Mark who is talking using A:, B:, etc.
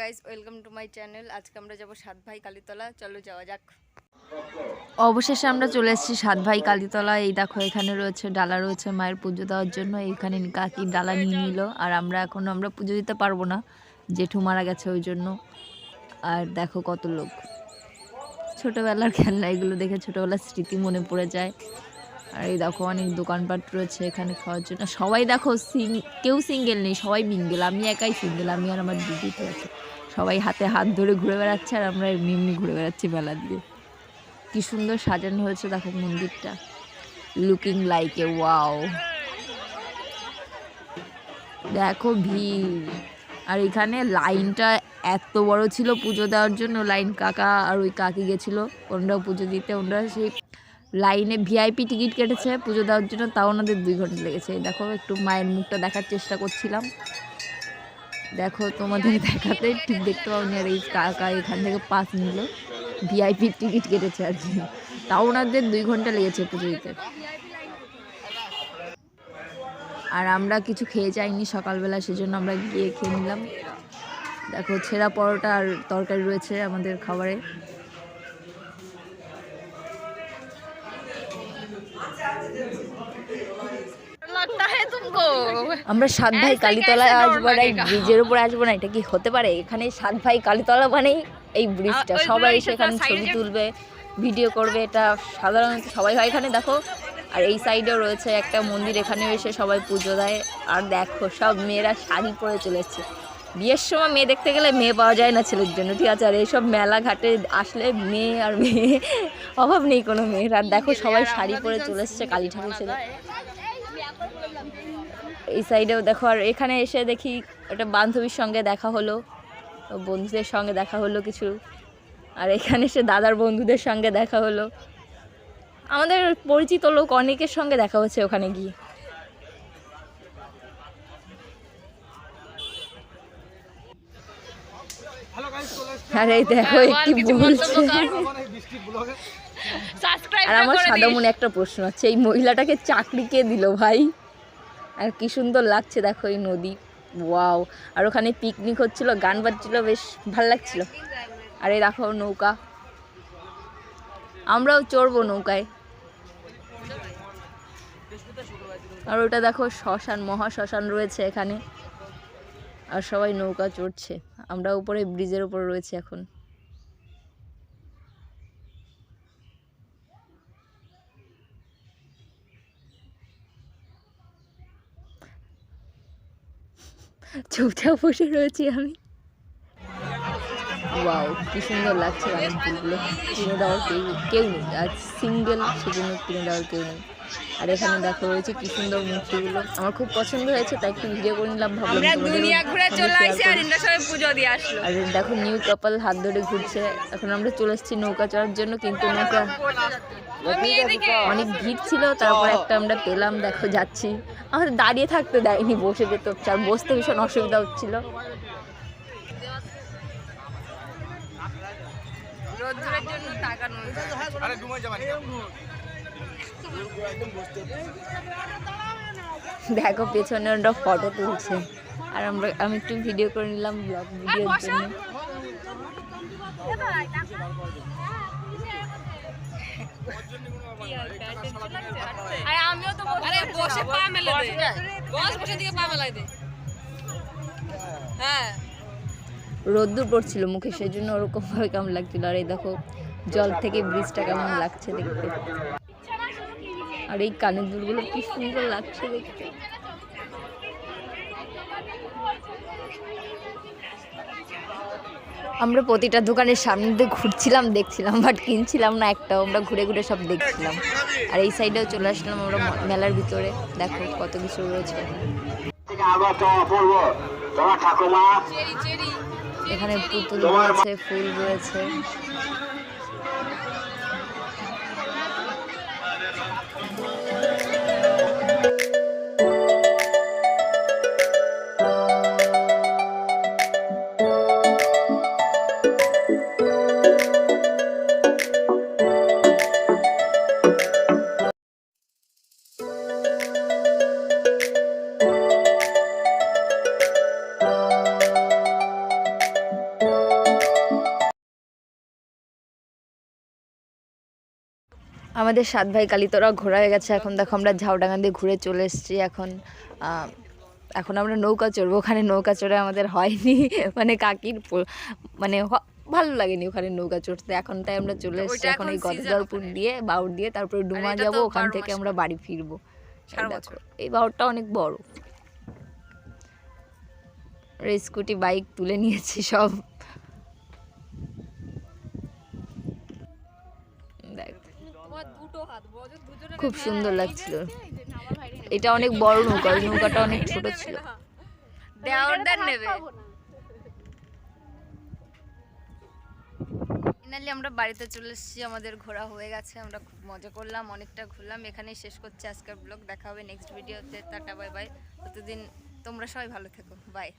A: Guys, welcome to my channel. আজকে আমরা যাব সাত ভাই কালীতলা। চলো যাওয়া যাক। অবশেষে আমরা চলে এসেছি সাত ভাই কালীতলা। এই দেখো এখানে রয়েছে ডালা, রয়েছে মায়ের পুজো দেওয়ার জন্য। এইখানে কাকি ডালা নিয়ে নিল, আর আমরা পুজো দিতে পারবো না, জেঠু মারা গেছে ওই জন্য। আর দেখো কত লোক, ছোটবেলার খেলনা, এগুলো দেখে ছোটবেলার স্মৃতি মনে পড়ে যায়। আর এই দেখো অনেক দোকানপাট রয়েছে এখানে খাওয়ার জন্য। সবাই দেখো কেউ সিঙ্গেল নেই, সবাই মিঙ্গেল। আমি একাই সিঙ্গেল, আমি আর আমার দিদি তো আছে। সবাই হাতে হাত ধরে ঘুরে বেড়াচ্ছে, আর আমরা এমনি এমনি ঘুরে বেড়াচ্ছি মেলা দিয়ে। কি সুন্দর সাজানো হয়েছে দেখো মন্দিরটা, লুকিং লাইক এ ওয়াও। দেখো ভিড়, আর এখানে লাইনটা এত বড় ছিল পুজো দেওয়ার জন্য। লাইন কাকা আর ওই কাকি গেছিলো, ওনারাও পুজো দিতে। ওনারা সেই লাইনে ভিআইপি টিকিট কেটেছে পুজো দেওয়ার জন্য, তাও ওনাদের 2 ঘন্টা লেগেছে। দেখো একটু মায়ের মুখটা দেখার চেষ্টা করছিলাম, দেখো তোমাদের দেখাতে ঠিক দেখতে পাওনি। আর এই কাকা এখান থেকে পাস নিল, ভিআইপি টিকিট কেটেছে আর কি, তাও ওনাদের 2 ঘন্টা লেগেছে পুজো দিতে। আর আমরা কিছু খেয়ে যাইনি সকালবেলা, সেজন্য আমরা গিয়ে খেয়ে নিলাম। দেখো ছেঁড়া পরোটা আর তরকারি রয়েছে আমাদের খাবারে। আমরা সাত ভাই কালীতলায় আসবো না, এই ব্রিজের উপরে আসবো না, এটা কি হতে পারে? এখানে সাত ভাই কালীতলা মানেই এই ব্রিজটা, সবাই এসে এখানে ছবি তুলবে, ভিডিও করবে। এটা সাধারণত সবাই হয় এখানে। দেখো আর এই সাইডেও রয়েছে একটা মন্দির, এখানেও এসে সবাই পুজো দেয়। আর দেখো সব মেয়েরা শাড়ি পরে চলে এসছে। বিয়ের সময় মেয়ে দেখতে গেলে মেয়ে পাওয়া যায় না ছেলের জন্য, ঠিক আছে? আর এইসব মেলা ঘাটে আসলে মেয়ে আর মেয়ে অভাব নেই কোনো মেয়ের। আর দেখো সবাই শাড়ি পরে চলে এসছে কালী ঠাকুর ছেলে। এই সাইডেও দেখো। আর এখানে এসে দেখি একটা বান্ধবীর সঙ্গে দেখা হলো, বন্ধুদের সঙ্গে দেখা হলো কিছু। আর এখানে এসে দাদার বন্ধুদের সঙ্গে দেখা হলো, আমাদের পরিচিত লোক অনেকের সঙ্গে দেখা হচ্ছে ওখানে গিয়ে। আর এই দেখো কি বলছে। আর আমার সাদা মনে একটা প্রশ্ন আছে, এই মহিলাটাকে চাকরি কে দিল ভাই? আর কি সুন্দর লাগছে দেখো এই নদী, ওয়াও। আর ওখানে পিকনিক হচ্ছিল, গান বাজছিল, বেশ ভাল লাগছিল। আর এই দেখো নৌকা, আমরাও চড়বো নৌকায়। আর ওটা দেখো শ্মশান, মহা শ্মশান রয়েছে এখানে, আর সবাই নৌকা চড়ছে। আমরা উপরে ব্রিজের উপরে রয়েছে এখন। চুপচাপ বসে রয়েছি আমি। ওয়াও কি সুন্দর লাগছে ফুলগুলো। কিনে দেওয়ার কেউ নেই, আজ সিঙ্গেল, সেজন্য কিনে দেওয়ার কেউ নেই। আর এখানে দেখো রয়েছে কি সুন্দর মূর্তিগুলো, আমার খুব পছন্দ হয়েছে, তাই একটু ভিডিও করে নিলাম, ভাবলাম। আর দেখো নিউ কাপল হাত ধরে ঘুরছে। এখন আমরা চলে এসেছি নৌকা চড়ার জন্য, কিন্তু নৌকা অনেক ভিড় ছিল, তারপর একটা আমরা পেলাম। দেখো যাচ্ছি, আমাদের দাঁড়িয়ে থাকতে দেয়নি, বসে যেতে হচ্ছে, আর বসতে ভীষণ অসুবিধা হচ্ছিল। দেখো পেছনে ওরা ফটো তুলছে, আর আমি একটু ভিডিও করে নিলাম ব্লগ ভিডিওর জন্য। রোদ্দুর পড়ছিল মুখে, সেই জন্য ওরকম ভাবে কেমন লাগছিল। আর এই দেখো জল থেকে ব্রিজটা কেমন লাগছে দেখতে, আর এই কানের দুলগুলো কি সুন্দর লাগছে দেখতে। আমরা প্রতিটা দোকানের সামনে দিয়ে ঘুরছিলাম, দেখছিলাম, বাট কিনছিলাম না একটাও। আমরা ঘুরে ঘুরে সব দেখছিলাম। আর এই সাইডেও চলে আসলাম আমরা মেলার ভিতরে। দেখো কত কিছু রয়েছে এখানে, পুতুল রয়েছে, ফুল রয়েছে। আমাদের 7 ভাই কালীতলা ঘোরা হয়ে গেছে। এখন দেখো আমরা ঝাউডাঙ্গা দিয়ে ঘুরে চলে এসেছি। এখন আমরা নৌকা চড়বো। ওখানে নৌকা চড়ে আমাদের হয়নি, মানে কাকির মানে ভালো লাগেনি ওখানে নৌকা চড়তে। এখন তাই আমরা চলে এসেছি। এখন এই গদাধরপুর দিয়ে বাউর দিয়ে তারপরে ডুমা যাবো, ওখান থেকে আমরা বাড়ি ফিরবো। এই বাউরটা অনেক বড়। স্কুটি বাইক তুলে নিয়েছি সব। খুব সুন্দর লাগছিল। এটা অনেক বড় নৌকা, ওই নৌকাটা অনেক ছোট ছিল। ফাইনালি আমরা বাড়িতে চলে এসেছি। আমাদের ঘোরা হয়ে গেছে, আমরা খুব মজা করলাম, অনেকটা ঘুরলাম। এখানেই শেষ করছি আজকের ব্লগ। দেখা হবে নেক্সট ভিডিওতে। Tata bye bye. ততদিন তোমরা সবাই ভালো থেকো। বাই।